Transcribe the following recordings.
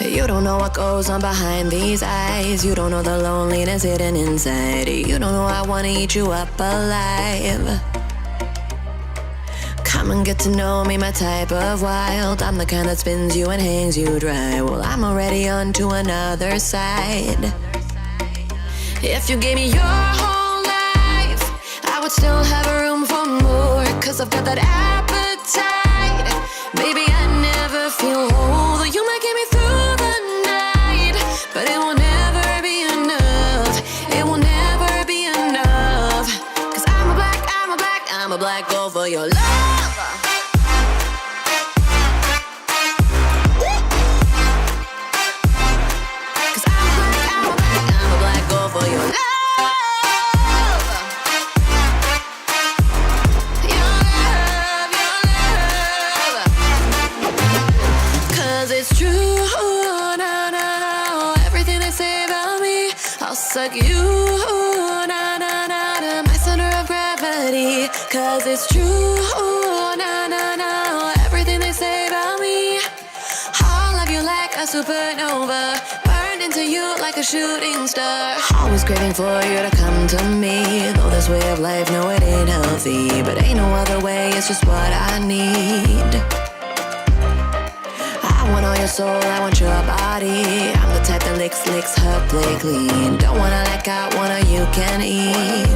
You don't know what goes on behind these eyes. You don't know the loneliness hidden inside. You don't know I wanna eat you up alive. Come and get to know me, my type of wild. I'm the kind that spins you and hangs you dry. Well, I'm already on to another side. If you gave me your whole life, I would still have room for more. Cause I've got that appetite. Baby, I never feel whole. Though you might get me through the night, but it will never be enough. It will never be enough. Cause I'm a black girl for your love. Suck you, na na na, to my center of gravity. Cause it's true, na na na, everything they say about me. I'll love you like a supernova, burned into you like a shooting star. Always craving for you to come to me. Though this way of life, no, it ain't healthy, but ain't no other way, it's just what I need. I want all your soul, I want your body. I'm the type that licks her play clean. Don't wanna let go, wanna you can eat.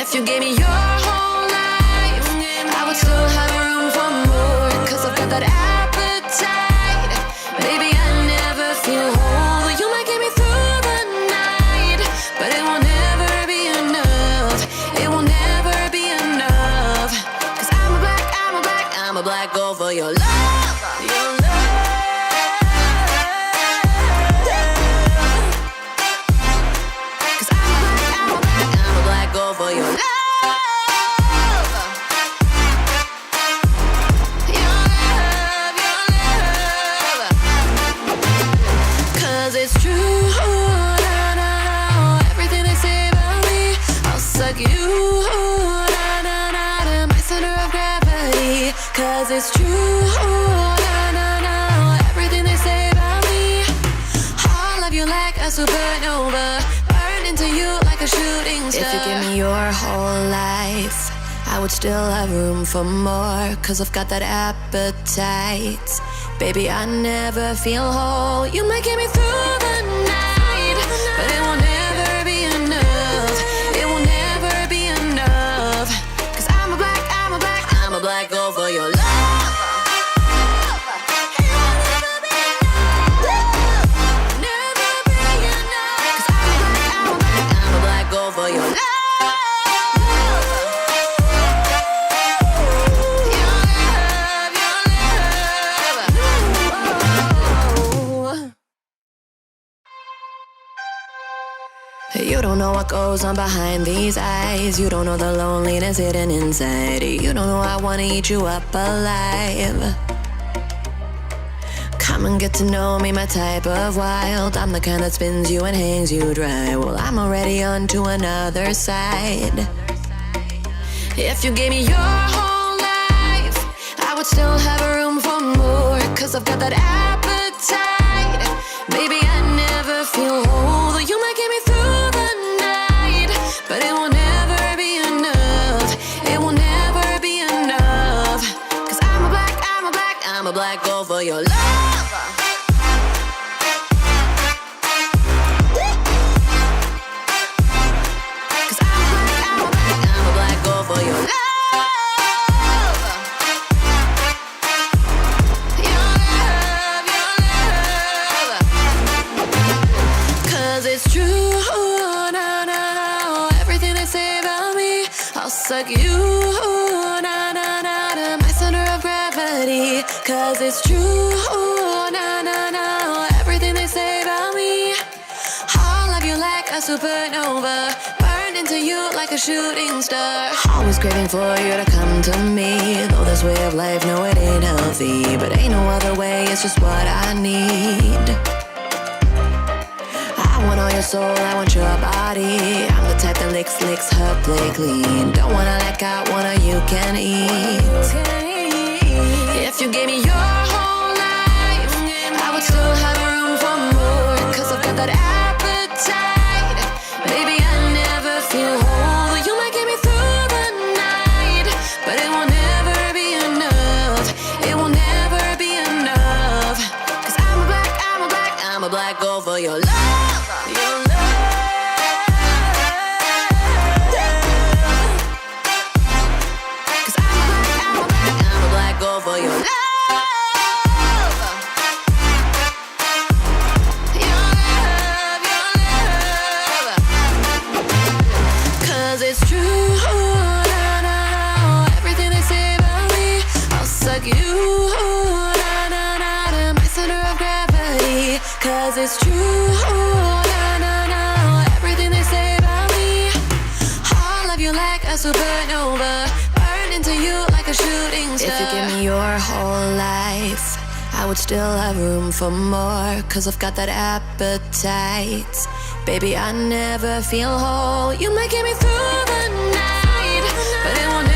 If you gave me your whole life, I would still have room for more. Cause I've got that appetite. Baby, I never feel whole. You might get me through the night, but it will never be enough. It will never be enough. Cause I'm a black girl for your love. For your love, your love. Cause it's true, na na na, everything they say about me. I'll suck you, na na na, to my center of gravity. Cause it's true, na na na, everything they say about me. I'll love you like a supernova, into you like a shooting star. If you give me your whole life, I would still have room for more. Cause I've got that appetite. Baby, I never feel whole. You might get me through the night, but it will never be enough. It will never be enough. Cause I'm a black girl for your love. For your love, your love. You don't know what goes on behind these eyes. You don't know the loneliness hidden inside. You don't know I wanna eat you up alive. Come and get to know me, my type of wild. I'm the kind that spins you and hangs you dry. Well, I'm already on to another side. If you gave me your whole life, I would still have room for more. Cause I've got that appetite. Baby, I never feel whole. Though you might get me through the night, but it will never be enough. It will never be enough. Cause I'm a black girl for your love. For your love, your love. Cause it's true, na na na, everything they say about me. I'll suck you, na na na, to my center of gravity. Cause it's true, na na na, everything they say about me. I'll love you like a supernova, into you like a shooting star. Always craving for you to come to me. Though this way of life, no, it ain't healthy, but ain't no other way, it's just what I need. I want all your soul, I want your body. I'm the type that licks her play clean. Don't wanna let go, wanna you can eat. If you gave me your whole life, I would still have room for more, 'cause I've got that appetite. Baby, I never feel whole. You might get me through the night, but it will never be enough. It will never be enough. 'Cause I'm a black girl for your love. Your love. 'Cause I'm a black girl for your love. It's true, na, na, na. Everything they say about me, I'll suck you, na, na, na, to my center of gravity. 'Cause it's true, na, na, na. Everything they say about me, I'll love you like a supernova, burn into you like a shooting star. If you give me your whole life, I would still have room for more, 'cause I've got that appetite. Baby, I never feel whole. You might get me through the night, but it won't